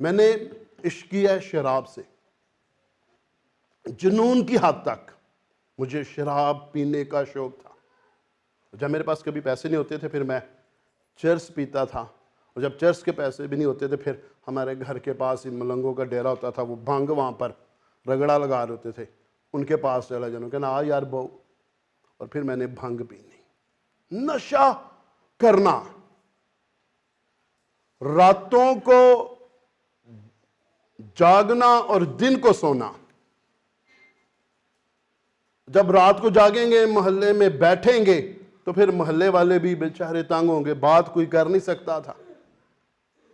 میں نے عشق کیا ہے شراب سے، جنون کی حد تک مجھے شراب پینے کا شوق تھا۔ جب میرے پاس کبھی پیسے نہیں ہوتے تھے پھر میں چرس پیتا تھا، اور جب چرس کے پیسے بھی نہیں ہوتے تھے پھر ہمارے گھر کے پاس ان ملنگوں کا ڈیرا ہوتا تھا، وہ بھنگ وہاں پر رگڑا لگا رہے ہوتے تھے، ان کے پاس چلا جانا، کہنا آ یار بہو، اور پھر میں نے بھنگ پینی، نشہ کرنا، راتوں کو جاگنا اور دن کو سونا۔ جب رات کو جاگیں گے محلے میں بیٹھیں گے تو پھر محلے والے بھی بیچارے تنگ ہوں گے، بات کوئی کر نہیں سکتا تھا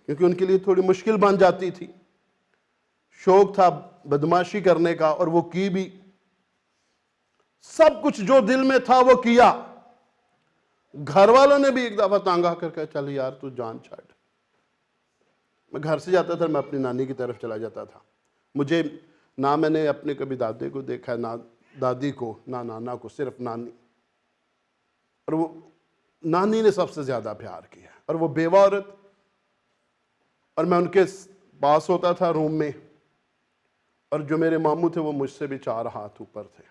کیونکہ ان کے لیے تھوڑی مشکل بن جاتی تھی۔ شوق تھا بدماشی کرنے کا اور وہ کی بھی، سب کچھ جو دل میں تھا وہ کیا۔ گھر والوں نے بھی ایک دفعہ تانگ آ کر کہا چل یار تو جان چھاڑ۔ میں گھر سے جاتا تھا، میں اپنی نانی کی طرف چلا جاتا تھا، مجھے نہ میں نے اپنے کبھی دادے کو دیکھا نہ دادی کو نہ نانا کو، صرف نانی، اور وہ نانی نے سب سے زیادہ پیار کیا، اور وہ بیوہ عورت، اور میں ان کے پاس ہوتا تھا روم میں، اور جو میرے ماموں تھے وہ مجھ سے بھی 4 ہاتھ اوپر تھے،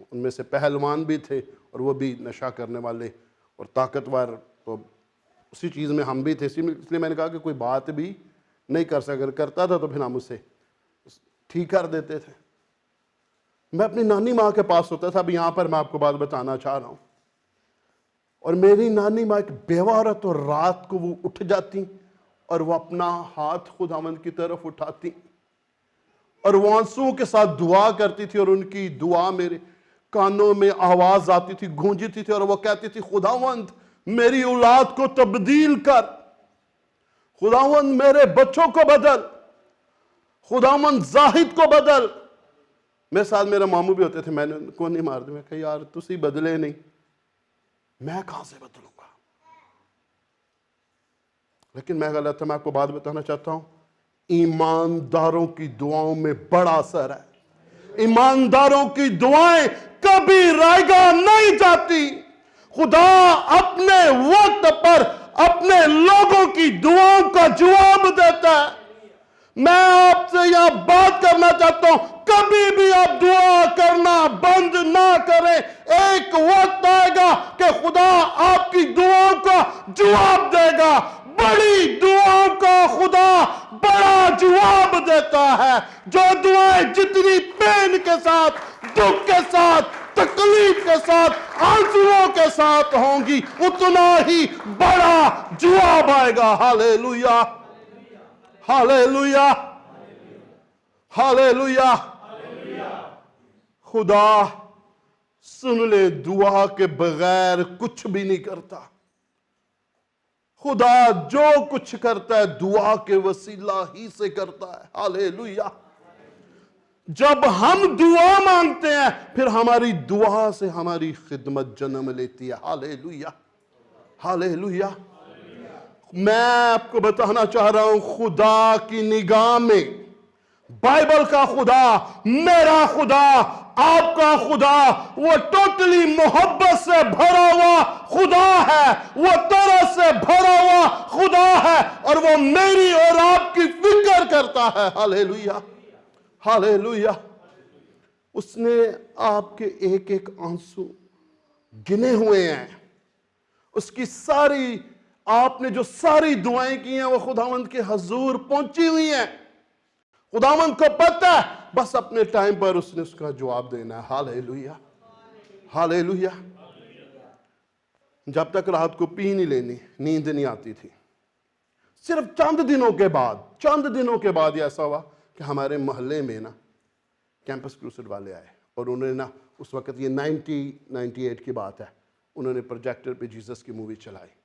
ان میں سے پہلوان بھی تھے اور وہ بھی نشہ کرنے والے اور طاقتور، تو اسی چیز میں ہم بھی تھے، اس لیے میں نے کہا کہ کوئی بات بھی نہیں کر سکتا، اگر کرتا تھا تو پھر ہم اسے ٹھیک کر دیتے تھے۔ میں اپنی نانی ماں کے پاس ہوتا تھا، اب یہاں پر میں آپ کو بات بتانا چاہ رہا ہوں، اور میری نانی ماں ایک بیوہ عورت، اور رات کو وہ اٹھ جاتی اور وہ اپنا ہاتھ خداوند کی طرف اٹھاتی اور وہ آنسوؤں کے ساتھ دعا کرتی تھی، اور ان کی دعا میرے کانوں میں آواز آتی تھی، گونجتی تھی، اور وہ کہتی تھی خداوند میری اولاد کو تبدیل کر، خداوند میرے بچوں کو بدل، خداوند زاہد کو بدل۔ میرے ساتھ میرا ماموں بھی ہوتے تھے، میں نے ان کو نہیں مار دیا، میں کہا یار تسی بدلے نہیں، میں کہاں سے بدلوں گا؟ لیکن میں غلط تھا، میں آپ کو بات بتانا چاہتا ہوں، ایمانداروں کی دعاؤں میں بڑا اثر ہے، ایمانداروں کی دعائیں کبھی رائے گاہ نہیں جاتی۔ خدا اپنے وقت پر اپنے لوگوں کی دعاؤں کا جواب دیتا ہے۔ میں آپ سے یہاں بات کرنا چاہتا ہوں، کبھی بھی آپ دعا کرنا بند نہ کریں، ایک وقت آئے گا کہ خدا آپ کی دعاؤں کا جواب دے گا۔ بڑی دعاؤں کا خدا بڑا جواب دیتا ہے، جو دعائیں جتنی پین کے ساتھ، دکھ کے ساتھ، تکلیف کے ساتھ، آنسوؤں کے ساتھ ہوں گی، اتنا ہی بڑا جواب آئے گا۔ ہاللیلویہ، ہاللیلویہ، ہاللیلویہ۔ خدا سن لے، دعا کے بغیر کچھ بھی نہیں کرتا۔ خدا جو کچھ کرتا ہے دعا کے وسیلہ ہی سے کرتا ہے۔ ہاللیلویہ۔ جب ہم دعا مانگتے ہیں پھر ہماری دعا سے ہماری خدمت جنم لیتی ہے۔ ہاللیلویہ، ہاللیلویہ۔ میں آپ کو بتانا چاہ رہا ہوں، خدا کی نگاہ میں بائبل کا خدا، میرا خدا، آپ کا خدا، وہ ٹوٹلی محبت سے بھرا ہوا خدا ہے، وہ طرح سے بھرا ہوا خدا ہے، اور وہ میری اور آپ کی فکر کرتا ہے۔ ہاللیلویہ، ہاللیلویہ۔ اس نے آپ کے ایک ایک آنسو گنے ہوئے ہیں، اس کی ساری، آپ نے جو ساری دعائیں کی ہیں وہ خداوند کے حضور پہنچی ہوئی ہیں۔ خداوند کو پتہ ہے، بس اپنے ٹائم پر اس نے اس کا جواب دینا ہے۔ ہاللیلویہ، ہاللیلویہ۔ جب تک رات کو پی نہیں لینی، نیند نہیں آتی تھی۔ صرف چند دنوں کے بعد یہ ایسا ہوا کہ ہمارے محلے میں نا کیمپس کروسیڈ والے آئے، اور انہوں نے نا اس وقت یہ 98 کی بات ہے، انہوں نے پروجیکٹر پہ جیسس کی مووی چلائی۔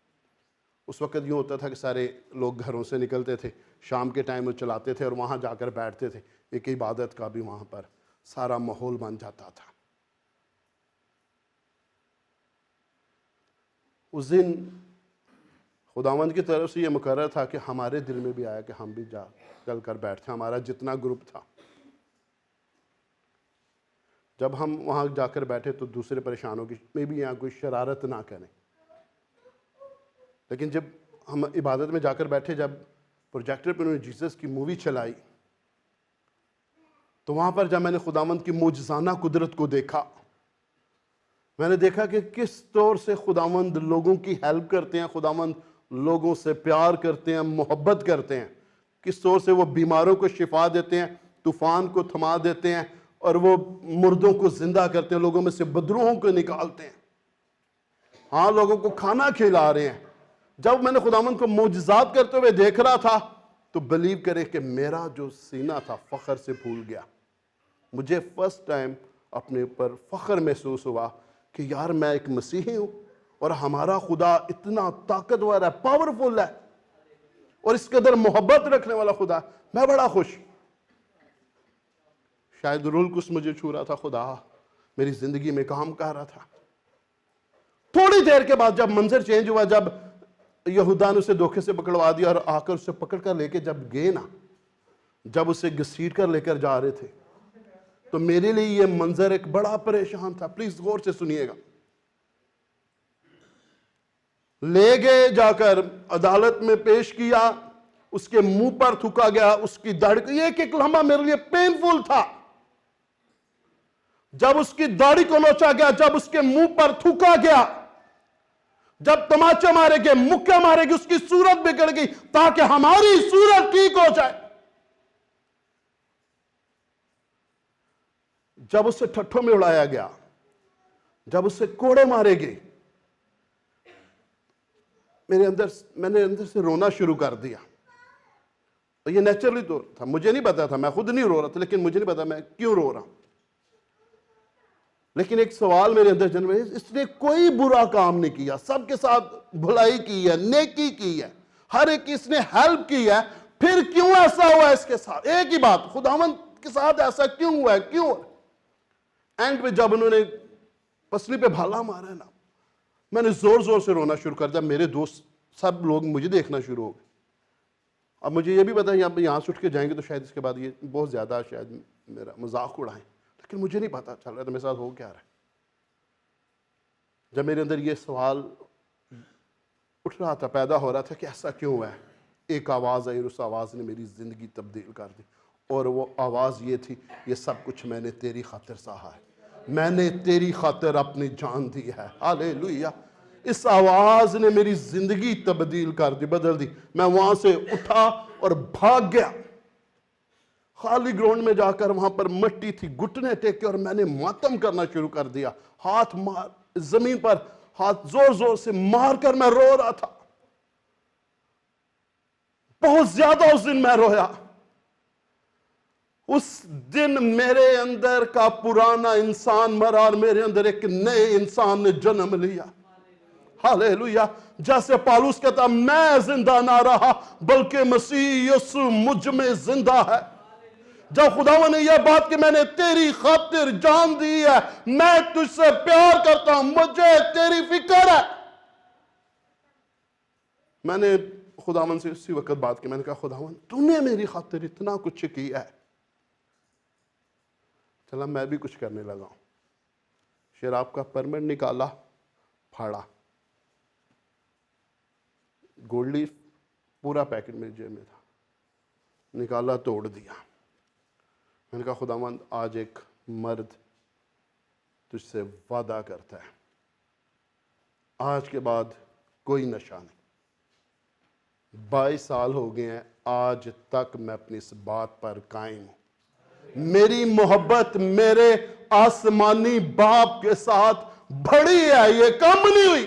اس وقت یوں ہوتا تھا کہ سارے لوگ گھروں سے نکلتے تھے، شام کے ٹائم وہ چلاتے تھے اور وہاں جا کر بیٹھتے تھے، ایک عبادت کا بھی وہاں پر سارا ماحول بن جاتا تھا۔ اس دن خداوند کی طرف سے یہ مقرر تھا کہ ہمارے دل میں بھی آیا کہ ہم بھی چل کر بیٹھتے، ہمارا جتنا گروپ تھا۔ جب ہم وہاں جا کر بیٹھے تو دوسرے پریشانوں کی میں بھی یہاں کوئی شرارت نہ کریں، لیکن جب ہم عبادت میں جا کر بیٹھے، جب پروجیکٹر پہ انہوں نے جیسس کی مووی چلائی، تو وہاں پر جب میں نے خداوند کی معجزانہ قدرت کو دیکھا، میں نے دیکھا کہ کس طور سے خداوند لوگوں کی ہیلپ کرتے ہیں، خداوند لوگوں سے پیار کرتے ہیں، محبت کرتے ہیں، کس طور سے وہ بیماروں کو شفا دیتے ہیں، طوفان کو تھما دیتے ہیں، اور وہ مردوں کو زندہ کرتے ہیں، لوگوں میں سے بدروحوں کو نکالتے ہیں، ہاں لوگوں کو کھانا کھلا رہے ہیں۔ جب میں نے خداوند کو معجزات کرتے ہوئے دیکھ رہا تھا تو بلیو کرے کہ میرا جو سینہ تھا فخر سے پھول گیا۔ مجھے فرسٹ ٹائم اپنے اوپر فخر محسوس ہوا کہ یار میں ایک مسیحی ہوں اور ہمارا خدا اتنا طاقتور ہے، پاورفل ہے، اور اس قدر محبت رکھنے والا خدا، میں بڑا خوش۔ شاید روح القدس مجھے چھو رہا تھا، خدا میری زندگی میں کام کر رہا تھا۔ تھوڑی دیر کے بعد جب منظر چینج ہوا، جب یہودا نے اسے دھوکے سے پکڑوا دیا اور آ کر اسے پکڑ کر لے کے جب گئے نا، جب اسے گھسیٹ کر لے کر جا رہے تھے، تو میرے لیے یہ منظر ایک بڑا پریشان تھا۔ پلیز غور سے سنیے گا۔ لے گئے، جا کر عدالت میں پیش کیا، اس کے منہ پر تھوکا گیا، اس کی داڑھی کو، یہ ایک لمحہ میرے لیے پینفل تھا۔ جب اس کی داڑھی کو نوچا گیا، جب اس کے منہ پر تھوکا گیا، جب تماچے مارے گئے، مکے مارے گئے، اس کی صورت بگڑ گئی تاکہ ہماری صورت ٹھیک ہو جائے۔ جب اسے ٹھٹھوں میں اڑایا گیا، جب اسے کوڑے مارے گئے، میں نے اندر سے رونا شروع کر دیا۔ یہ نیچرلی تو تھا، مجھے نہیں پتا تھا، میں خود نہیں رو رہا تھا، لیکن مجھے نہیں پتا میں کیوں رو رہا ہوں۔ لیکن ایک سوال میرے اندر جنم ہے، اس نے کوئی برا کام نہیں کیا، سب کے ساتھ بھلائی کی ہے، نیکی کی ہے، ہر ایک کی اس نے ہیلپ کی ہے، پھر کیوں ایسا ہوا اس کے ساتھ؟ ایک ہی بات، خداوند کے ساتھ ایسا کیوں ہوا ہے؟ کیوں؟ اینڈ پہ جب انہوں نے پسلی پہ بھالا مارا ہے نا، میں نے زور زور سے رونا شروع کر دیا۔ میرے دوست سب لوگ مجھے دیکھنا شروع ہو گئے۔ اب مجھے یہ بھی پتا ہے یہاں سے اٹھ کے جائیں گے تو شاید اس کے بعد یہ بہت زیادہ شاید میرا مذاق اڑائیں، لیکن مجھے نہیں پتا چل رہا تھا میرے ساتھ ہو کیا رہا ہے۔ جب میرے اندر یہ سوال اٹھ رہا تھا، پیدا ہو رہا تھا کہ ایسا کیوں ہوا ہے، ایک آواز آئی اور اس آواز نے میری زندگی تبدیل کر دی، اور وہ آواز یہ تھی، یہ سب کچھ میں نے تیری خاطر سہا ہے، میں نے تیری خاطر اپنی جان دی ہے۔ ہاللیلویہ۔ اس آواز نے میری زندگی تبدیل کر دی، بدل دی۔ میں وہاں سے اٹھا اور بھاگ گیا، خالی گراؤنڈ میں جا کر، وہاں پر مٹی تھی، گھٹنے ٹیکے اور میں نے ماتم کرنا شروع کر دیا، ہاتھ زمین پر ہاتھ زور زور سے مار کر میں رو رہا تھا۔ بہت زیادہ اس دن میں رویا۔ اس دن میرے اندر کا پرانا انسان مرا اور میرے اندر ایک نئے انسان نے جنم لیا۔ ہاللیلویہ۔ جیسے پالوس کہتا، میں زندہ نہ رہا بلکہ مسیح یسوع مجھ میں زندہ ہے۔ جب خداوند نے یہ بات کہ میں نے تیری خاطر جان دی ہے، میں تجھ سے پیار کرتا ہوں، مجھے تیری فکر ہے، میں نے خداوند سے اسی وقت بات کی، میں نے کہا خداوند تو نے میری خاطر اتنا کچھ کیا ہے، چلا میں بھی کچھ کرنے لگا ہوں۔ شراب کا پرمٹ نکالا، پھاڑا، گولڈ لیف پورا پیکٹ میری جیب میں تھا، نکالا، توڑ دیا۔ میں نے کہا خداوند آج ایک مرد تجھ سے وعدہ کرتا ہے، آج کے بعد کوئی نشہ نہیں۔ 22 سال ہو گئے ہیں، آج تک میں اپنی اس بات پر قائم ہوں۔ میری محبت میرے آسمانی باپ کے ساتھ بڑی ہے، یہ کم نہیں ہوئی۔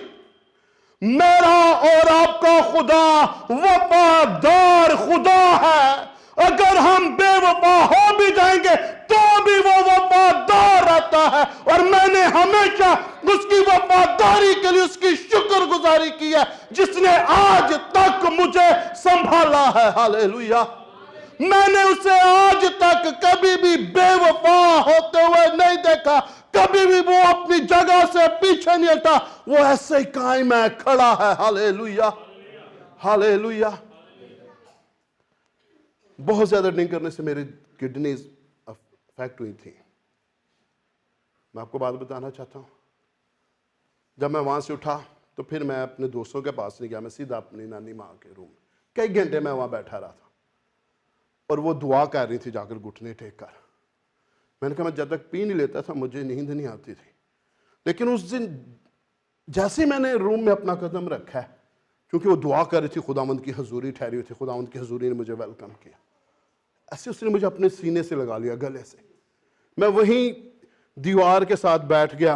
میرا اور آپ کا خدا وفادار خدا ہے، اگر ہم بے وفا ہو بھی جائیں گے تو بھی وہ وفادار رہتا ہے، اور میں نے ہمیشہ اس کی وفاداری کے لیے اس کی شکر گزاری کی ہے جس نے آج تک مجھے سنبھالا ہے۔ ہاللیلویہ۔ میں نے اسے آج تک کبھی بھی بے وفا ہوتے ہوئے نہیں دیکھا، کبھی بھی وہ اپنی جگہ سے پیچھے نہیں ہٹا، وہ ایسے ہی قائم ہے، کھڑا ہے۔ ہاللیلویہ، ہاللیلویہ۔ بہت زیادہ ڈرنک کرنے سے میری کڈنیز افیکٹ ہوئی تھی۔ میں آپ کو بات بتانا چاہتا ہوں، جب میں وہاں سے اٹھا تو پھر میں اپنے دوستوں کے پاس نہیں گیا، میں سیدھا اپنی نانی ماں کے روم میں، کئی گھنٹے میں وہاں بیٹھا رہا تھا اور وہ دعا کر رہی تھی جا کر گھٹنے ٹیک کر. میں نے کہا میں جب تک پی نہیں لیتا تھا مجھے نیند نہیں آتی تھی. لیکن اس دن جیسے میں نے روم میں اپنا قدم رکھا ہے, کیونکہ وہ دعا کر رہی تھی, خداوند کی حضوری ٹھہری ہوئی تھی, خداوند کی حضوری نے مجھے ویلکم کیا, ایسے اس نے مجھے اپنے سینے سے لگا لیا, گلے سے. میں وہیں دیوار کے ساتھ بیٹھ گیا,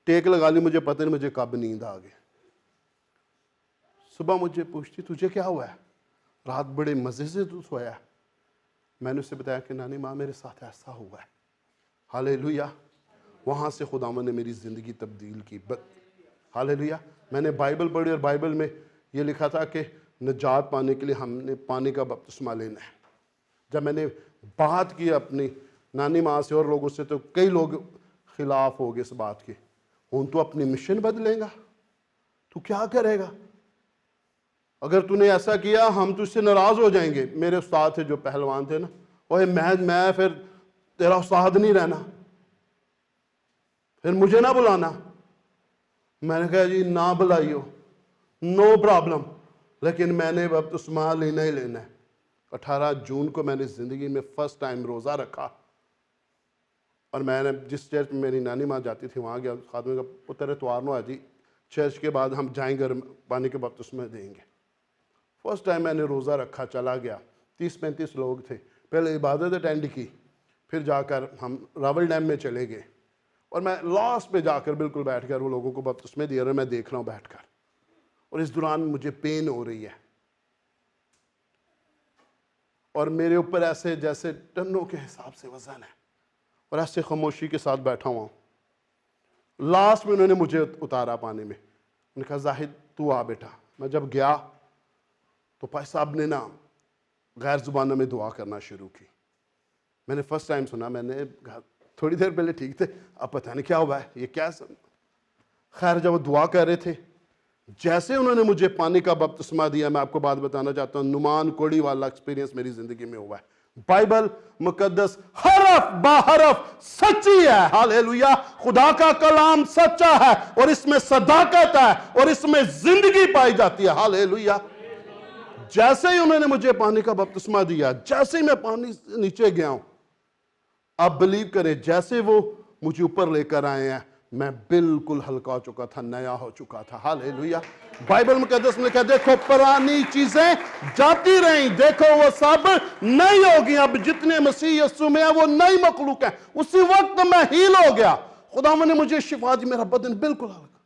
ٹیک لگا لی, مجھے پتہ نہیں مجھے کب نیند آ گئی. صبح مجھے پوچھتی تجھے کیا ہوا ہے, رات بڑے مزے سے تو سویا ہے. میں نے اسے بتایا کہ نانی ماں میرے ساتھ ایسا ہوا ہے. ہاللیلویا. وہاں سے خداوند نے میری زندگی تبدیل کی. ہاللیلویا. میں نے بائبل پڑھی اور بائبل میں یہ لکھا تھا کہ نجات پانے کے لیے ہم نے پانی کا بپتسمہ لینا ہے. جب میں نے بات کی اپنی نانی ماں سے اور لوگوں سے تو کئی لوگ خلاف ہو گئے اس بات کے. تو اپنی مشن بدلے گا, تو کیا کرے گا, اگر تو نے ایسا کیا ہم تو اس سے ناراض ہو جائیں گے. میرے استاد تھے جو پہلوان تھے نا, وہ میں پھر تیرا استاد نہیں رہنا, پھر مجھے نہ بلانا. میں نے کہا جی نہ بلائیو, نو پرابلم, لیکن میں نے بپتسمہ لینا ہی لینا ہے. 18 جون کو میں نے زندگی میں فرسٹ ٹائم روزہ رکھا, اور میں نے جس چرچ میں میری نانی ماں جاتی تھی وہاں گیا. خادم کا پتر اتوار نو آجی چرچ کے بعد ہم جائیں گے پانی کے بپتسمہ دیں گے. فرسٹ ٹائم میں نے روزہ رکھا, چلا گیا. 30-35 لوگ تھے. پہلے عبادت اٹینڈ کی, پھر جا کر ہم راول ڈیم میں چلے گئے, اور میں لاسٹ پہ جا کر بالکل بیٹھ کر وہ لوگوں کو بپتسمہ دے رہا, میں دیکھ رہا ہوں بیٹھ کر, اور اس دوران مجھے پین ہو رہی ہے, اور میرے اوپر ایسے جیسے ٹنوں کے حساب سے وزن ہے, اور ایسے خاموشی کے ساتھ بیٹھا ہوا ہوں. لاسٹ میں انہوں نے مجھے اتارا پانی میں. انہوں نے کہا زاہد تو آ بیٹا. میں جب گیا تو پائی صاحب نے نا غیر زبانوں میں دعا کرنا شروع کی. میں نے فرسٹ ٹائم سنا. میں نے تھوڑی دیر پہلے ٹھیک تھے, اب پتہ نہیں کیا ہوا ہے, یہ کیا خیر جب وہ دعا کر رہے تھے, جیسے انہوں نے مجھے پانی کا بپتسمہ دیا, میں آپ کو بات بتانا چاہتا ہوں, نعمان کوڑی والا ایکسپیرینس میری زندگی میں ہوا ہے. بائبل مقدس حرف با حرف سچی ہے. ہاللیلویا. خدا کا کلام سچا ہے, اور اس میں صداقت ہے, اور اس میں زندگی پائی جاتی ہے. ہاللیلویا. جیسے ہی انہوں نے مجھے پانی کا بپتسمہ دیا, جیسے ہی میں پانی سے نیچے گیا ہوں, آپ بلیو کریں, جیسے وہ مجھے اوپر لے کر آئے ہیں, میں بالکل ہلکا ہو چکا تھا, نیا ہو چکا تھا. ہاللیلویا. بائبل مقدس میں کہا دیکھو پرانی چیزیں جاتی رہیں, دیکھو وہ سب نئی ہوگی. اب جتنے مسیح یسوع میں ہیں وہ نئی مخلوق ہیں. اسی وقت میں ہیل ہو گیا. خدا نے مجھے شفا دی, میرا بدن بالکل ہلکا.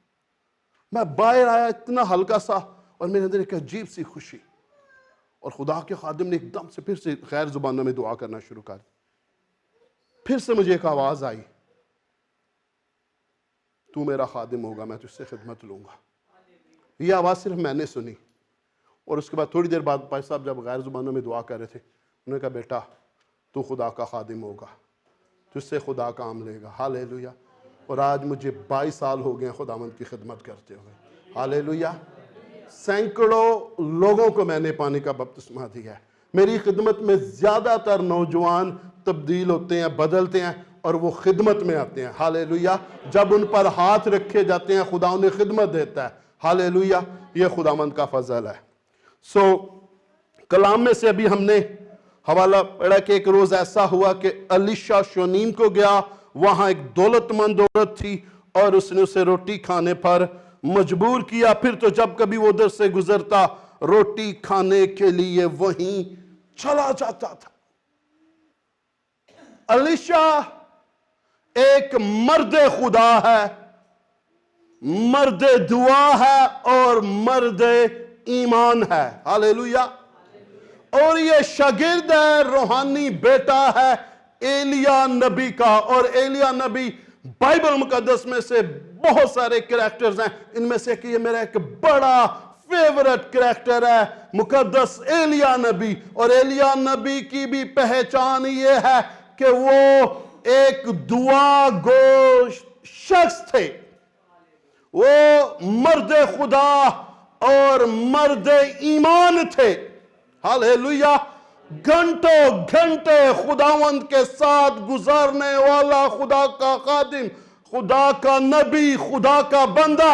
میں باہر آیا اتنا ہلکا سا, اور میرے اندر ایک عجیب سی خوشی, اور خدا کے خادم نے ایک دم سے پھر سے غیر زبانوں میں دعا کرنا شروع کر. پھر سے مجھے ایک آواز آئی, تو میرا خادم ہوگا, میں تجھ سے خدمت لوں گا. یہ آواز صرف میں نے سنی, اور اس کے بعد تھوڑی دیر بعد پائی صاحب جب غیر زبانوں میں دعا کر رہے تھے, انہوں نے کہا بیٹا تو خدا کا خادم ہوگا, تجھ سے خدا کام لے گا. ہاللیلویا. اور آج مجھے 22 سال ہو گئے ہیں خداوند کی خدمت کرتے ہوئے. ہاللیلویا. سینکڑوں لوگوں کو میں نے پانی کا بپتسمہ دیا ہے. میری خدمت میں زیادہ تر نوجوان تبدیل ہوتے ہیں, بدلتے ہیں, اور وہ خدمت میں آتے ہیں. ہاللیلویا. جب ان پر ہاتھ رکھے جاتے ہیں خدا انہیں خدمت دیتا ہے. ہاللیلویا. یہ خداوند کا فضل ہے. کلام میں سے ابھی ہم نے حوالہ پڑھا کہ ایک روز ایسا ہوا کہ الیشا شونیم کو گیا, وہاں ایک دولت مند عورت تھی, اور اس نے اسے روٹی کھانے پر مجبور کیا. پھر تو جب کبھی وہ ادھر سے گزرتا روٹی کھانے کے لیے وہیں چلا جاتا تھا. الیشا ایک مرد خدا ہے, مرد دعا ہے, اور مرد ایمان ہے. ہاللیلویا. اور یہ شاگرد ہے, روحانی بیٹا ہے ایلیا نبی کا. اور ایلیا نبی بائبل مقدس میں سے بہت سارے کریکٹرز ہیں, ان میں سے کہ یہ میرا ایک بڑا فیورٹ کریکٹر ہے مقدس ایلیا نبی. اور ایلیا نبی کی بھی پہچان یہ ہے کہ وہ ایک دعا گو شخص تھے. وہ مرد خدا اور مرد ایمان تھے. ہاللیلویا. گھنٹوں گھنٹے خداوند کے ساتھ گزارنے والا خدا کا خادم, خدا کا نبی, خدا کا بندہ.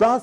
10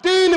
3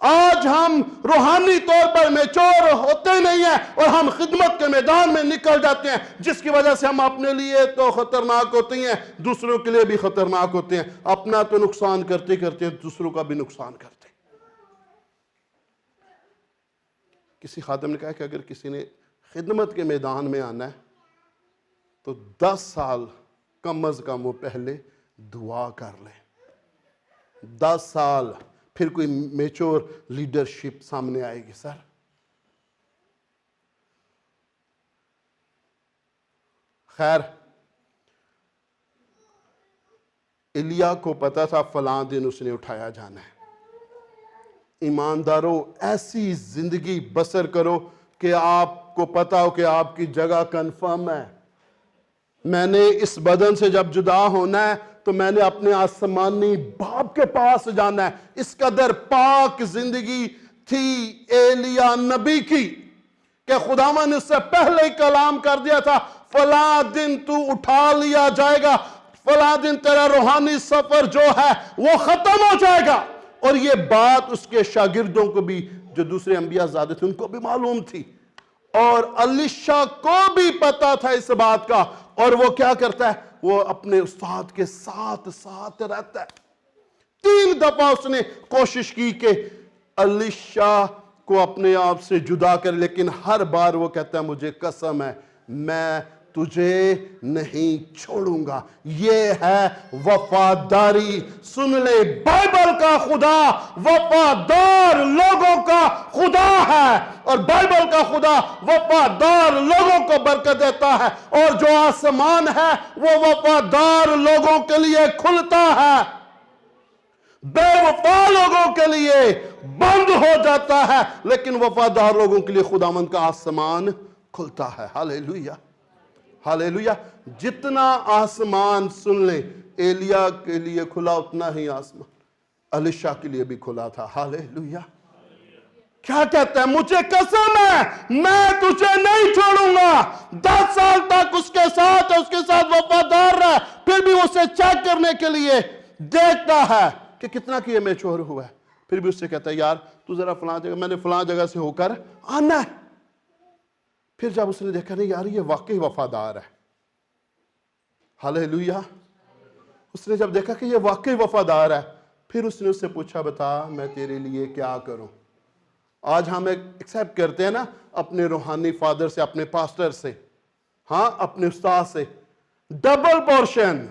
آج ہم روحانی طور پر میچور ہوتے نہیں ہیں اور ہم خدمت کے میدان میں نکل جاتے ہیں، جس کی وجہ سے ہم اپنے لیے تو خطرناک ہوتے ہیں، دوسروں کے لیے بھی خطرناک ہوتے ہیں، اپنا تو نقصان کرتے کرتے دوسروں کا بھی نقصان کرتے ہیں۔ کسی خادم نے کہا کہ اگر کسی نے خدمت کے میدان میں آنا ہے تو 10 سال کم از کم وہ پہلے دعا کر لیں، 10 سال، پھر کوئی میچور لیڈرشپ سامنے آئے گی۔ سر خیر، ایلیا کو پتا تھا فلاں دن اس نے اٹھایا جانا ہے۔ ایمانداروں، ایسی زندگی بسر کرو کہ آپ کو پتا ہو کہ آپ کی جگہ کنفرم ہے۔ میں نے اس بدن سے جب جدا ہونا ہے تو میں نے اپنے آسمانی باپ کے پاس جانا ہے۔ اس قدر پاک زندگی تھی ایلیا نبی کی کہ خداوند نے اس سے پہلے ہی کلام کر دیا تھا، فلاں دن تو اٹھا لیا جائے گا، فلاں دن تیرا روحانی سفر جو ہے وہ ختم ہو جائے گا۔ اور یہ بات اس کے شاگردوں کو بھی، جو دوسرے انبیاء زادے تھے، ان کو بھی معلوم تھی، اور الیشا کو بھی پتا تھا اس بات کا، اور وہ کیا کرتا ہے؟ وہ اپنے استاد کے ساتھ رہتا ہے۔ 3 دفعہ اس نے کوشش کی کہ الیشا کو اپنے آپ سے جدا کر، لیکن ہر بار وہ کہتا ہے مجھے قسم ہے میں تجھے نہیں چھوڑوں گا۔ یہ ہے وفاداری۔ سن لے، بائبل کا خدا وفادار لوگوں کا خدا ہے، اور بائبل کا خدا وفادار لوگوں کو برکت دیتا ہے، اور جو آسمان ہے وہ وفادار لوگوں کے لیے کھلتا ہے، بے وفا لوگوں کے لیے بند ہو جاتا ہے، لیکن وفادار لوگوں کے لیے خداوند کا آسمان کھلتا ہے۔ ہاللیلویہ، ہاللیلویہ۔ جتنا آسمان، سن لیں، ایلیا کے لیے کھلا اتنا ہی آسمان الیشا کے لیے بھی کھلا تھا۔ ہاللیلویہ۔ کیا کہتا ہے؟ مجھے قسم ہے میں تجھے نہیں چھوڑوں گا۔ 10 سال تک اس کے ساتھ وفادار رہا، پھر بھی اسے چیک کرنے کے لیے دیکھتا ہے کہ کتنا کہ یہ میچور ہوا ہے، پھر بھی اس سے کہتا ہے یار تو ذرا فلاں جگہ، میں نے فلاں جگہ سے ہو کر آنا ہے۔ پھر جب اس نے دیکھا نہیں یار یہ واقعی وفادار ہے، ہاللیلویہ، اس نے جب دیکھا کہ یہ واقعی وفادار ہے، پھر اس نے اس سے پوچھا بتا میں تیرے لیے کیا کروں۔ آج ہم ایکسیپٹ کرتے ہیں نا اپنے روحانی فادر سے، اپنے پاسٹر سے، ہاں اپنے استاد سے، ڈبل پورشن،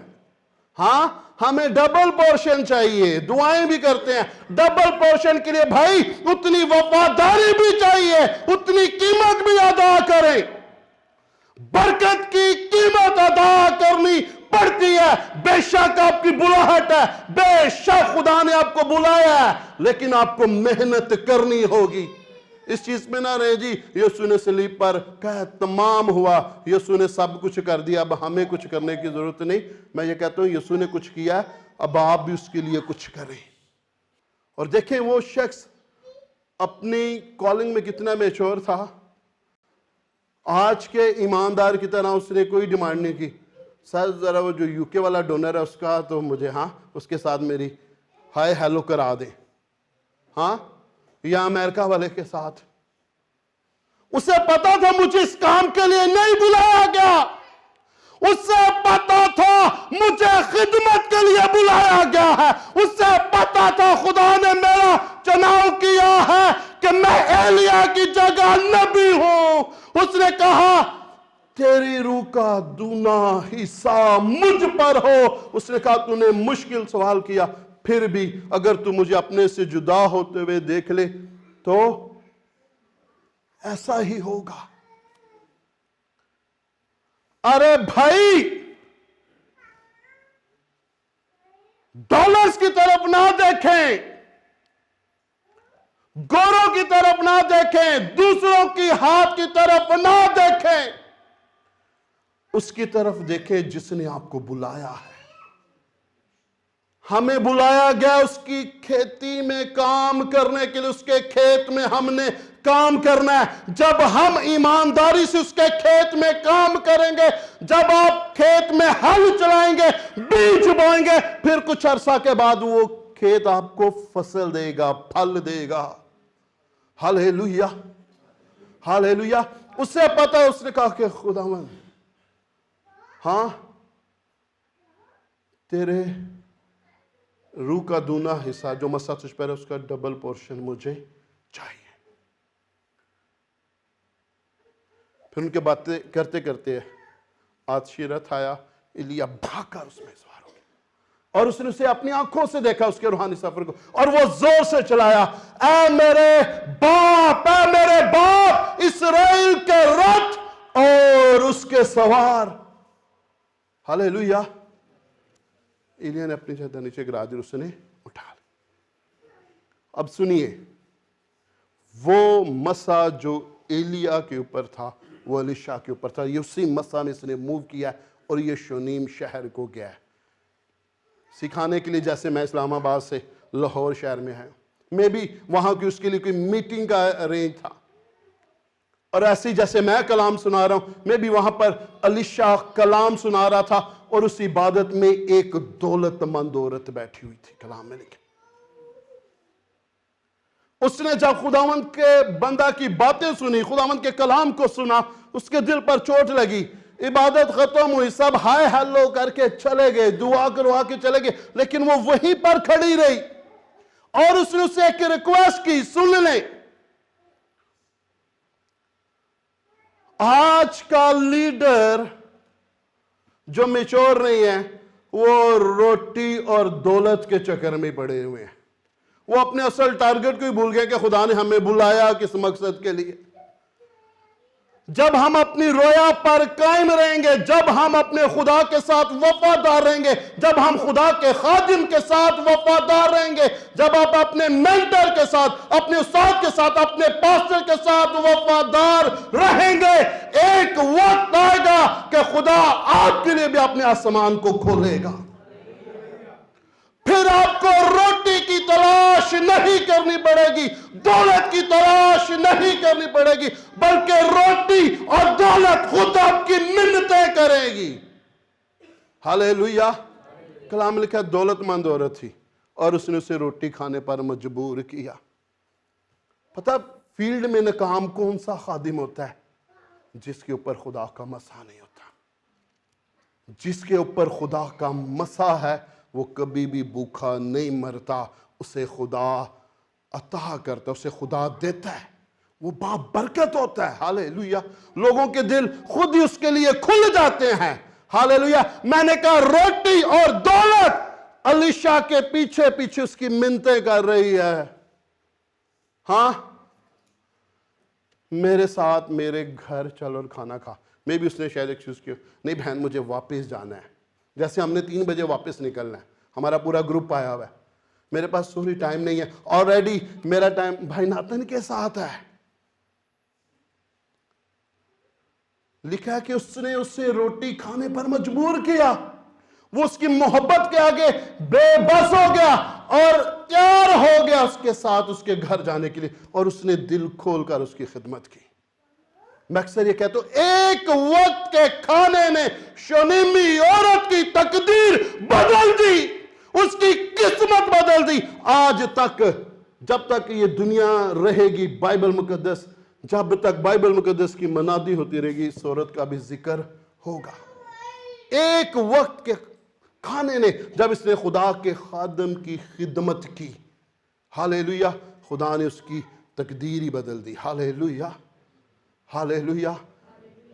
ہاں ہمیں ڈبل پورشن چاہیے، دعائیں بھی کرتے ہیں ڈبل پورشن کے لیے۔ بھائی اتنی وفاداری بھی چاہیے، اتنی قیمت بھی ادا کریں، برکت کی قیمت ادا کرنی پڑتی ہے۔ بے شک آپ کی بلاہٹ ہے، بے شک خدا نے آپ کو بلایا ہے، لیکن آپ کو محنت کرنی ہوگی۔ اس چیز میں نہ رہے جی یسوع نے صلیب پر کہا تمام ہوا، یسوع نے سب کچھ کر دیا، اب ہمیں کچھ کرنے کی ضرورت نہیں۔ میں یہ کہتا ہوں یسوع نے کچھ کیا، اب آپ بھی اس کے لیے کچھ کریں۔ اور دیکھیں وہ شخص اپنی کالنگ میں کتنا میچور تھا۔ آج کے ایماندار کی طرح اس نے کوئی ڈیمانڈ نہیں کی، سر ذرا وہ جو یو کے والا ڈونر ہے اس کا تو مجھے ہاں اس کے ساتھ میری ہائے ہیلو کرا دیں، ہاں، یا امریکہ والے کے ساتھ۔ اسے پتا تھا مجھے اس کام کے لیے نہیں بلایا گیا، اسے پتا تھا مجھے خدمت کے لیے بلایا گیا ہے، اسے پتا تھا خدا نے میرا چناؤ کیا ہے کہ میں ایلیا کی جگہ نبی ہوں۔ اس نے کہا تیری روح کا دونا حصہ مجھ پر ہو۔ اس نے کہا تو نے مشکل سوال کیا، پھر بھی اگر تو مجھے اپنے سے جدا ہوتے ہوئے دیکھ لے تو ایسا ہی ہوگا۔ ارے بھائی ڈالرز کی طرف نہ دیکھیں، گوروں کی طرف نہ دیکھیں، دوسروں کی ہاتھ کی طرف نہ دیکھیں، اس کی طرف دیکھیں جس نے آپ کو بلایا ہے۔ ہمیں بلایا گیا اس کی کھیتی میں کام کرنے کے لیے، اس کے کھیت میں ہم نے کام کرنا ہے۔ جب ہم ایمانداری سے اس کے کھیت میں کام کریں گے، جب آپ کھیت میں ہل چلائیں گے، بیج بوئیں گے، پھر کچھ عرصہ کے بعد وہ کھیت آپ کو فصل دے گا، پھل دے گا. ہاللیلویا، ہاللیلویا. اسے پتا ہے، اس نے کہا کہ خداوند ہاں تیرے روح کا دونا حصہ جو مسا تجھ پر ہے اس کا ڈبل پورشن مجھے چاہیے. پھر ان کے باتیں کرتے کرتے آتشیرت آیا، ایلیا بھاگ کر اس میں سوار ہو گیا اور اس نے اسے اپنی آنکھوں سے دیکھا، اس کے روحانی سفر کو، اور وہ زور سے چلایا، اے میرے باپ، اے میرے باپ، اسرائیل کے رتھ اور اس کے سوار. ہاللیلویا. ایلیا نے اپنی چادر نیچے گرا دی، اس نے اٹھا لی. اب سنیے، وہ مسا جو ایلیا کے اوپر تھا وہ الیشا کے اوپر تھا. یہ اسی مسا نے اس نے موو کیا اور یہ شونیم شہر کو گیا. سکھانے کے لیے جیسے میں اسلام آباد سے لاہور شہر میں ہے، میں بھی وہاں کی اس کے لیے کوئی میٹنگ کا ارینج تھا، اور ایسی جیسے میں کلام سنا رہا ہوں، میں بھی وہاں پر الیشا کلام سنا رہا تھا، اور اس عبادت میں ایک دولت مند عورت بیٹھی ہوئی تھی. کلام میں لکھا، اس نے جب خداوند کے بندہ کی باتیں سنی، خداوند کے کلام کو سنا، اس کے دل پر چوٹ لگی. عبادت ختم ہوئی، سب ہائے ہیلو کر کے چلے گئے، دعا کروا کے چلے گئے، لیکن وہ وہیں پر کھڑی رہی اور اس نے اسے ایک ریکویسٹ کی، سن لیں. آج کا لیڈر جو میچور نہیں ہے وہ روٹی اور دولت کے چکر میں پڑے ہوئے ہیں. وہ اپنے اصل ٹارگٹ کو ہی بھول گئے کہ خدا نے ہمیں بلایا کس مقصد کے لیے. جب ہم اپنی رویا پر قائم رہیں گے، جب ہم اپنے خدا کے ساتھ وفادار رہیں گے، جب ہم خدا کے خادم کے ساتھ وفادار رہیں گے، جب آپ اپنے مینٹر کے ساتھ، اپنے استاد کے ساتھ، اپنے پاسٹر کے ساتھ وفادار رہیں گے، ایک وقت آئے گا کہ خدا آپ کے لیے بھی اپنے آسمان کو کھولے گا. پھر آپ کو روٹی کی تلاش نہیں کرنی پڑے گی، دولت کی تلاش نہیں کرنی پڑے گی، بلکہ روٹی اور دولت خود آپ کی منتیں کرے گی. ہاللیلویا. کلام لکھا دولت مند عورت تھی اور اس نے اسے روٹی کھانے پر مجبور کیا. پتہ فیلڈ میں ناکام کون سا خادم ہوتا ہے؟ جس کے اوپر خدا کا مسا نہیں ہوتا. جس کے اوپر خدا کا مسا ہے وہ کبھی بھی بھوکا نہیں مرتا. اسے خدا عطا کرتا، اسے خدا دیتا ہے، وہ برکت ہوتا ہے. ہاللیلویا. لوگوں کے دل خود ہی اس کے لیے کھل جاتے ہیں. ہاللیلویا. میں نے کہا روٹی اور دولت الیشا کے پیچھے پیچھے اس کی منتیں کر رہی ہے. ہاں میرے ساتھ میرے گھر چل اور کھانا کھا. میں بھی اس نے شاید ایکسکیوز کیا، نہیں بہن مجھے واپس جانا ہے. جیسے ہم نے 3 بجے واپس نکلنا ہے، ہمارا پورا گروپ آیا ہوا ہے، میرے پاس سوری ٹائم نہیں ہے، آلریڈی میرا ٹائم بھائی ناتن کے ساتھ ہے. لکھا ہے کہ اس نے اسے روٹی کھانے پر مجبور کیا. وہ اس کی محبت کے آگے بے بس ہو گیا اور تیار ہو گیا اس کے ساتھ اس کے گھر جانے کے لیے، اور اس نے دل کھول کر اس کی خدمت کی. میں اکثر یہ کہتا ہوں ایک وقت کے کھانے نے شونیمی عورت کی تقدیر بدل دی، اس کی قسمت بدل دی. آج تک جب تک یہ دنیا رہے گی، بائبل مقدس جب تک بائبل مقدس کی منادی ہوتی رہے گی، اس عورت کا بھی ذکر ہوگا. ایک وقت کے کھانے نے جب اس نے خدا کے خادم کی خدمت کی، ہاللیلویا، خدا نے اس کی تقدیر ہی بدل دی. ہاللیلویا، ہاللیلویا.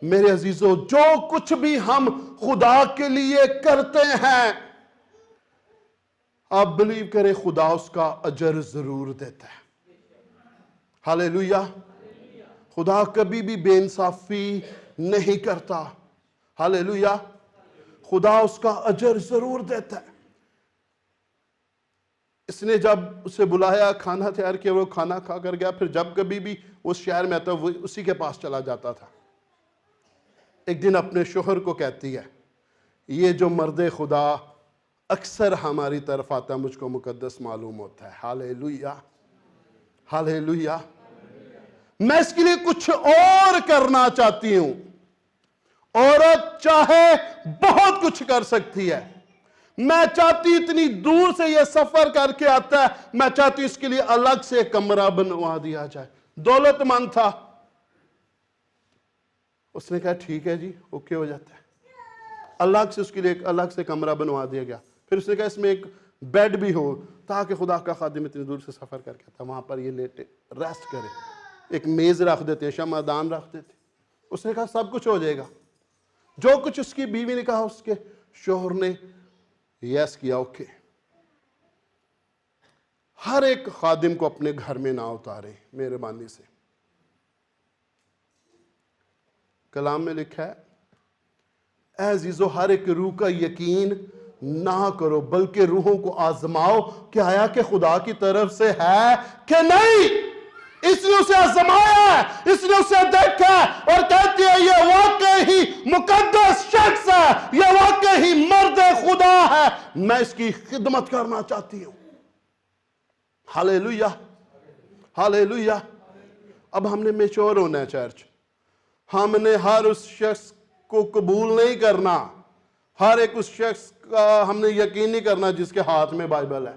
میرے عزیزو، جو کچھ بھی ہم خدا کے لیے کرتے ہیں، آپ بلیو کریں خدا اس کا اجر ضرور دیتا ہے. ہاللیلویا. خدا کبھی بھی بے انصافی نہیں کرتا. ہاللیلویا. خدا اس کا اجر ضرور دیتا ہے. اس نے جب اسے بلایا، کھانا تیار کیا، وہ کھانا کھا کر گیا. پھر جب کبھی بھی اس شہر میں آتا وہ اسی کے پاس چلا جاتا تھا. ایک دن اپنے شوہر کو کہتی ہے، یہ جو مرد خدا اکثر ہماری طرف آتا ہے مجھ کو مقدس معلوم ہوتا ہے. ہاللیلویا، ہاللیلویا. میں اس کے لیے کچھ اور کرنا چاہتی ہوں. عورت چاہے بہت کچھ کر سکتی ہے، میں چاہتی اتنی دور سے یہ سفر کر کے آتا ہے، میں چاہتی اس کے لیے الگ سے ایک کمرہ بنوا دیا جائے۔ دولت مند تھا، اس نے کہا ٹھیک ہے جی، اوکے ہو جاتا ہے۔ الگ سے اس کے لیے ایک الگ سے کمرہ بنوا دیا گیا۔ پھر اس نے کہا اس میں ایک بیڈ بھی ہو تاکہ خدا کا خادم اتنی دور سے سفر کر کے آتا وہاں پر یہ لیٹے ریسٹ کرے۔ ایک میز رکھ دیتے، شمعدان رکھ دیتے۔ اس نے کہا سب کچھ ہو جائے گا۔ جو کچھ اس کی بیوی نے کہا، اس کے شوہر نے یس کیا، اوکے۔ ہر ایک خادم کو اپنے گھر میں نہ اتارے مہربانی سے۔ کلام میں لکھا ہے اے عزیزو، ہر ایک روح کا یقین نہ کرو بلکہ روحوں کو آزماؤ کہ آیا کہ خدا کی طرف سے ہے کہ نہیں۔ اس نے اسے آزمایا ہے، اس نے اسے دیکھا ہے اور کہتی ہے یہ واقعی ہی مقدس شخص ہے، یہ واقعی ہی مرد خدا ہے، میں اس کی خدمت کرنا چاہتی ہوں۔ ہاللیلویہ، ہاللیلویہ۔ اب ہم نے میچور ہونا ہے چرچ۔ ہم نے ہر اس شخص کو قبول نہیں کرنا، ہر ایک اس شخص کا ہم نے یقین نہیں کرنا جس کے ہاتھ میں بائبل ہے۔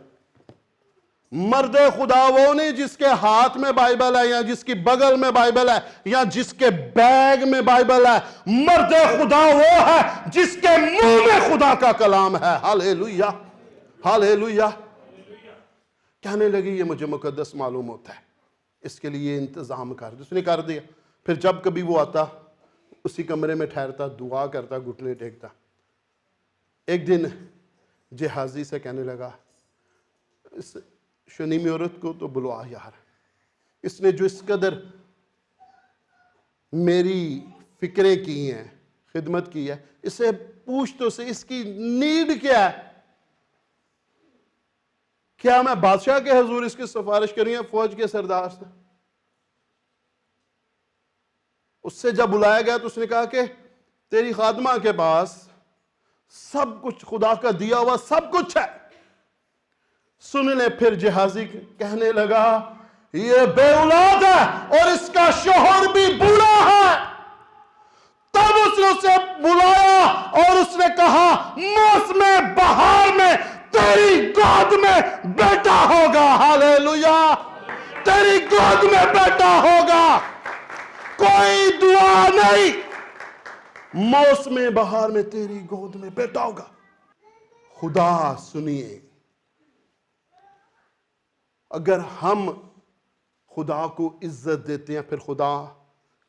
مرد خدا وہ نہیں جس کے ہاتھ میں بائبل ہے یا جس کی بغل میں بائبل ہے یا جس کے بیگ میں بائبل ہے۔ مرد خدا وہ ہے جس کے منہ میں خدا کا کلام ہے۔ ہاللیلویہ، ہاللیلویہ۔ کہنے لگی یہ مجھے مقدس معلوم ہوتا ہے، اس کے لیے انتظام کر دیا۔ اس نے کر دیا۔ پھر جب کبھی وہ آتا اسی کمرے میں ٹھہرتا، دعا کرتا، گھٹنے ٹیکتا۔ ایک دن جہازی سے کہنے لگا اس شنیمی عورت کو تو بلوا یار، اس نے جو اس قدر میری فکریں کی ہیں، خدمت کی ہے، اسے پوچھ تو سے اس کی نیڈ کیا ہے؟ کیا میں بادشاہ کے حضور اس کی سفارش کری ہے فوج کے سردار سے؟ اس سے جب بلایا گیا تو اس نے کہا کہ تیری خادمہ کے پاس سب کچھ خدا کا دیا ہوا سب کچھ ہے۔ سن لے، پھر جہازی کہنے لگا یہ بے اولاد ہے اور اس کا شوہر بھی بوڑھا ہے۔ تب اس نے اسے بلایا اور اس نے کہا موسم بہار میں تیری گود میں بیٹا ہوگا۔ ہاللیلویہ، تیری گود میں بیٹا ہوگا، کوئی دعا نہیں، موسم بہار میں تیری گود میں بیٹا ہوگا۔ خدا سنیے، اگر ہم خدا کو عزت دیتے ہیں پھر خدا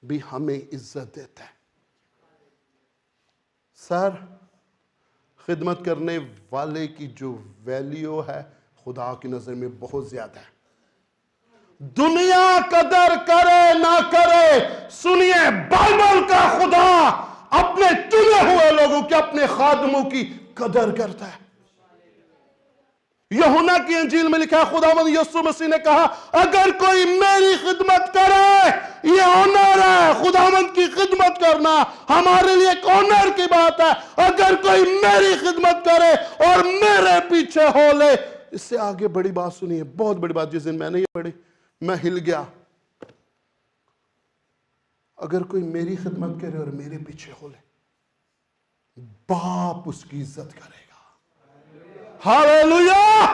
بھی ہمیں عزت دیتا ہے۔ سر، خدمت کرنے والے کی جو ویلیو ہے خدا کی نظر میں بہت زیادہ ہے۔ دنیا قدر کرے نہ کرے، سنیے بائبل کا خدا اپنے چنے ہوئے لوگوں کی، اپنے خادموں کی قدر کرتا ہے۔ یوحنا کی انجیل میں لکھا ہے خداوند یسوع مسیح نے کہا اگر کوئی میری خدمت کرے، یہ آنر ہے، خداوند کی خدمت کرنا ہمارے لیے ایک آنر کی بات ہے۔ اگر کوئی میری خدمت کرے اور میرے پیچھے ہو لے، اس سے آگے بڑی بات سنیے، بہت بڑی بات، جس دن میں نے یہ پڑھی میں ہل گیا۔ اگر کوئی میری خدمت کرے اور میرے پیچھے ہو لے، باپ اس کی عزت کرے گا۔ ہاللیلویہ،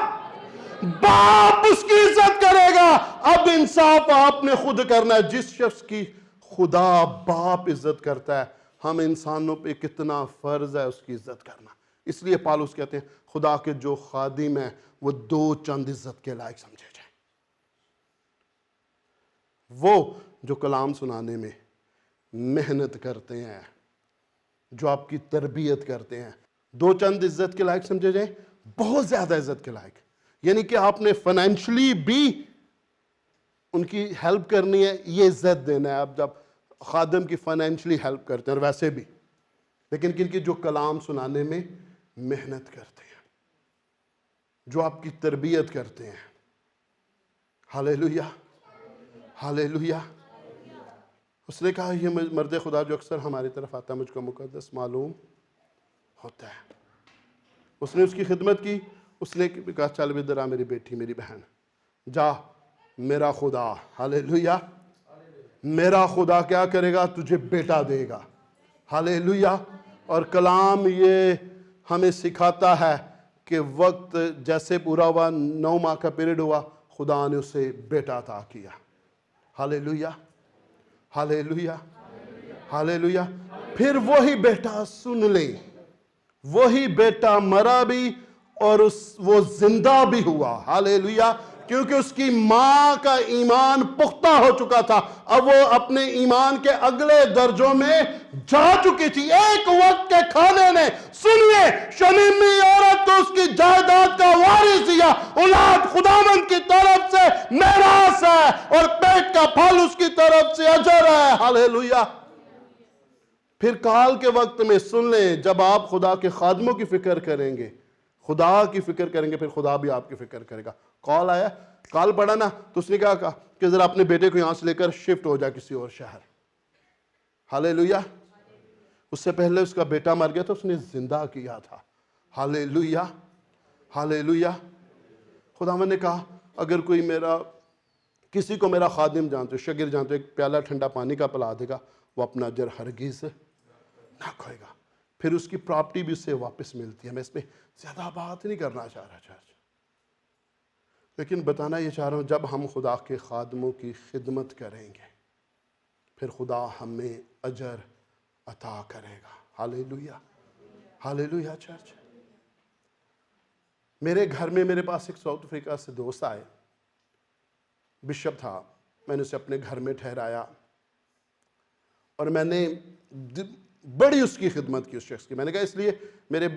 باپ اس کی عزت کرے گا۔ اب انصاف آپ نے خود کرنا ہے۔ جس شخص کی خدا باپ عزت کرتا ہے، ہم انسانوں پہ کتنا فرض ہے اس کی عزت کرنا۔ اس لیے پالوس کہتے ہیں خدا کے جو خادم ہیں وہ دو چند عزت کے لائق سمجھے جائیں۔ وہ جو کلام سنانے میں محنت کرتے ہیں، جو آپ کی تربیت کرتے ہیں، دو چند عزت کے لائق سمجھے جائیں، بہت زیادہ عزت کے لائق۔ یعنی کہ آپ نے فائنینشلی بھی ان کی ہیلپ کرنی ہے، یہ عزت دینا ہے۔ آپ جب خادم کی فائنینشلی ہیلپ کرتے ہیں اور ویسے بھی، لیکن کن کی جو کلام سنانے میں محنت کرتے ہیں، جو آپ کی تربیت کرتے ہیں۔ ہاللیلویہ، ہاللیلویہ۔ اس نے کہا یہ مرد خدا جو اکثر ہماری طرف آتا ہے مجھ کو مقدس معلوم ہوتا ہے۔ اس نے اس کی خدمت کی، اس نے کہا چل ادھر آ میری بیٹی، میری بہن، جا، میرا خدا، ہاللیلویہ، میرا خدا کیا کرے گا؟ تجھے بیٹا دے گا۔ ہاللیلویہ۔ اور کلام یہ ہمیں سکھاتا ہے کہ وقت جیسے پورا ہوا، 9 ماہ کا پیریڈ ہوا، خدا نے اسے بیٹا عطا کیا. ہاللیلویہ، ہاللیلویہ، ہاللیلویہ. پھر وہی بیٹا، سن لیں، وہی بیٹا مرا بھی اور وہ زندہ بھی ہوا. ہاللیلویہ. کیونکہ اس کی ماں کا ایمان پختہ ہو چکا تھا، اب وہ اپنے ایمان کے اگلے درجوں میں جا چکی تھی. ایک وقت کے کھانے نے، سنیے، شمیمی عورت تو اس کی جائیداد کا وارث دیا، اولاد خداوند کی طرف سے میراث ہے، اور پیٹ کا پھل اس کی طرف سے اجر ہے. ہاللیلویہ. پھر کال کے وقت میں، سن لیں، جب آپ خدا کے خادموں کی فکر کریں گے، خدا کی فکر کریں گے، پھر خدا بھی آپ کی فکر کرے گا. کال آیا، کال پڑا نا، تو اس نے کہا کہ ذرا اپنے بیٹے کو یہاں سے لے کر شفٹ ہو جائے کسی اور شہر. ہاللیلویہ. اس سے پہلے اس کا بیٹا مر گیا تھا، اس نے زندہ کیا تھا. ہاللیلویہ، ہاللیلویہ. خداوند نے کہا اگر کوئی کسی کو میرا خادم جانتے ہو، شاگرد جانتے ہو، ایک پیالہ ٹھنڈا پانی کا پلا دے گا، وہ اپنا اجر ہرگز نہ کھوئے گا. پھر اس کی پراپرٹی بھی اسے واپس ملتی ہے. میں اس پہ زیادہ بات نہیں کرنا چاہ رہا چرچ، لیکن بتانا یہ چاہ رہا ہوں، جب ہم خدا کے خادموں کی خدمت کریں گے، پھر خدا ہمیں اجر عطا کرے گا. ہاللیلویہ، ہاللیلویہ. چرچ، میرے گھر میں میرے پاس ایک ساؤتھ افریقہ سے دوست آئے، بشپ تھا. میں نے اسے اپنے گھر میں ٹھہرایا اور میں نے بڑی اس کی خدمت کی، اس شخص کی. میں نے کہا اس لیے میرے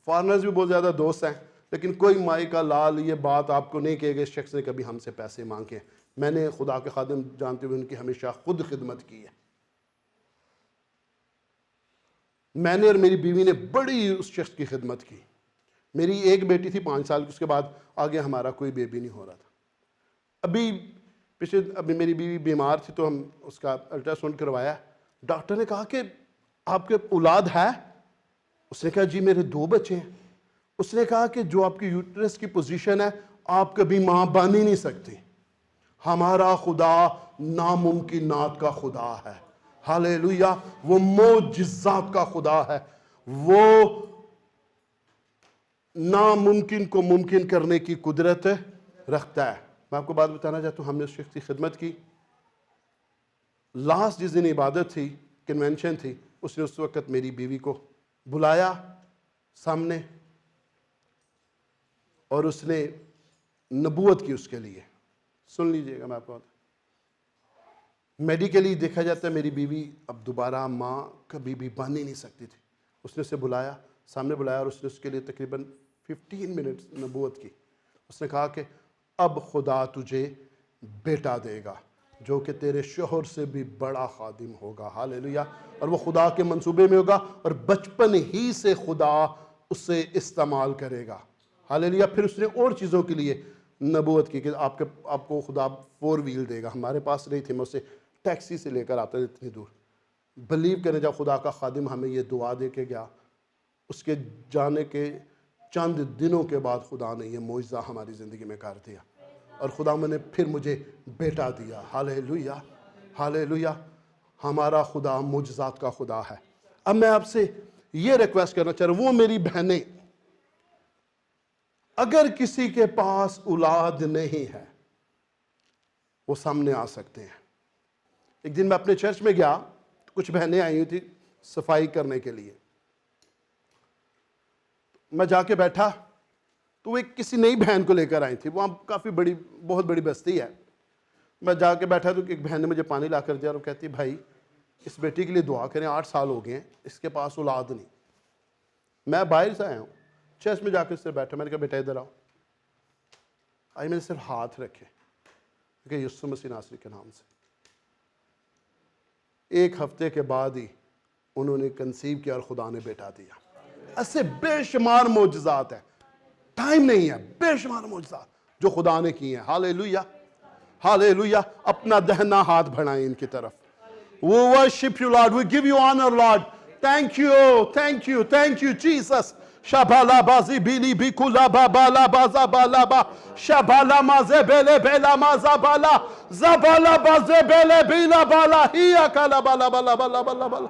فارنرز بھی بہت زیادہ دوست ہیں، لیکن کوئی مائی کا لال یہ بات آپ کو نہیں کہے گا اس شخص نے کبھی ہم سے پیسے مانگے. میں نے خدا کے خادم جانتے ہوئے ان کی ہمیشہ خود خدمت کی ہے. میں نے اور میری بیوی نے بڑی اس شخص کی خدمت کی. میری ایک بیٹی تھی 5 سال کی، اس کے بعد آگے ہمارا کوئی بیبی نہیں ہو رہا تھا. ابھی میری بیوی بیمار تھی تو ہم اس کا الٹرا ساؤنڈ کروایا. ڈاکٹر نے کہا کہ آپ کے اولاد ہے؟ اس نے کہا جی میرے 2 بچے ہیں. اس نے کہا کہ جو آپ کی یوٹرس کی پوزیشن ہے، آپ کبھی ماں بن ہی نہیں سکتی. ہمارا خدا ناممکنات کا خدا ہے. ہاللیلویہ. وہ معجزات کا خدا ہے. وہ ناممکن کو ممکن کرنے کی قدرت رکھتا ہے. میں آپ کو بات بتانا چاہتا ہوں، ہم نے اس شخص کی خدمت کی. لاسٹ جس دن عبادت تھی، کنونشن تھی، اس نے اس وقت میری بیوی کو بلایا سامنے اور اس نے نبوت کی اس کے لیے. سن لیجئے گا، میں آپ کو میڈیکلی دیکھا جاتا ہے میری بیوی اب دوبارہ ماں کبھی بھی بن ہی نہیں سکتی تھی. اس نے اسے بلایا، سامنے بلایا، اور اس نے اس کے لیے تقریباً 15 منٹ نبوت کی. اس نے کہا کہ اب خدا تجھے بیٹا دے گا جو کہ تیرے شوہر سے بھی بڑا خادم ہوگا. ہاللیلویہ. اور وہ خدا کے منصوبے میں ہوگا اور بچپن ہی سے خدا اسے استعمال کرے گا. ہاللیلویہ. پھر اس نے اور چیزوں کے لیے نبوت کی کہ آپ کو خدا 4 ویل دے گا. ہمارے پاس نہیں تھے، میں اسے ٹیکسی سے لے کر آتا تھا اتنی دور. بلیو کریں، جب خدا کا خادم ہمیں یہ دعا دے کے گیا، اس کے جانے کے چند دنوں کے بعد خدا نے یہ معجزہ ہماری زندگی میں کر دیا اور خدا نے پھر مجھے بیٹا دیا. ہاللیلویہ، ہاللیلویہ. ہمارا خدا معجزات کا خدا ہے. اب میں آپ سے یہ ریکویسٹ کرنا چاہ رہا ہوں، وہ میری بہنیں، اگر کسی کے پاس اولاد نہیں ہے وہ سامنے آ سکتے ہیں. ایک دن میں اپنے چرچ میں گیا، کچھ بہنیں آئی ہوئی تھی صفائی کرنے کے لیے. میں جا کے بیٹھا تو وہ ایک کسی نئی بہن کو لے کر آئی تھی. وہاں کافی بہت بڑی بستی ہے. میں جا کے بیٹھا تو ایک بہن نے مجھے پانی لا کر دیا اور وہ کہتی بھائی اس بیٹی کے لیے دعا کریں، 8 سال ہو گئے ہیں، اس کے پاس اولاد نہیں. میں باہر سے آیا ہوں، چرچ میں جا کے اس سے بیٹھا. میں نے کہا بیٹا ادھر آؤ. آئی میں نے صرف ہاتھ رکھے کہ یسوع مسیح ناصری کے نام سے. 1 ہفتے کے بعد ہی انہوں نے کنسیو کیا اور خدا نے بیٹا دیا. ایسے بے شمار معجزات ہیں، ٹائم نہیں ہے، بے شمار معجزات جو خدا نے کی ہیں. ہاللیلویہ، ہاللیلویہ. اپنا دہنا ہاتھ بڑھائیں ان کی طرف. We worship you, Lord. We give you honor, Lord. Thank you, thank you, thank you, Jesus. Shabala bazi bili bikula babala baza balaba. Shabala maze bele bela maza bala. Zabala baze bele bila bala. Hiya kala bala bala bala bala bala.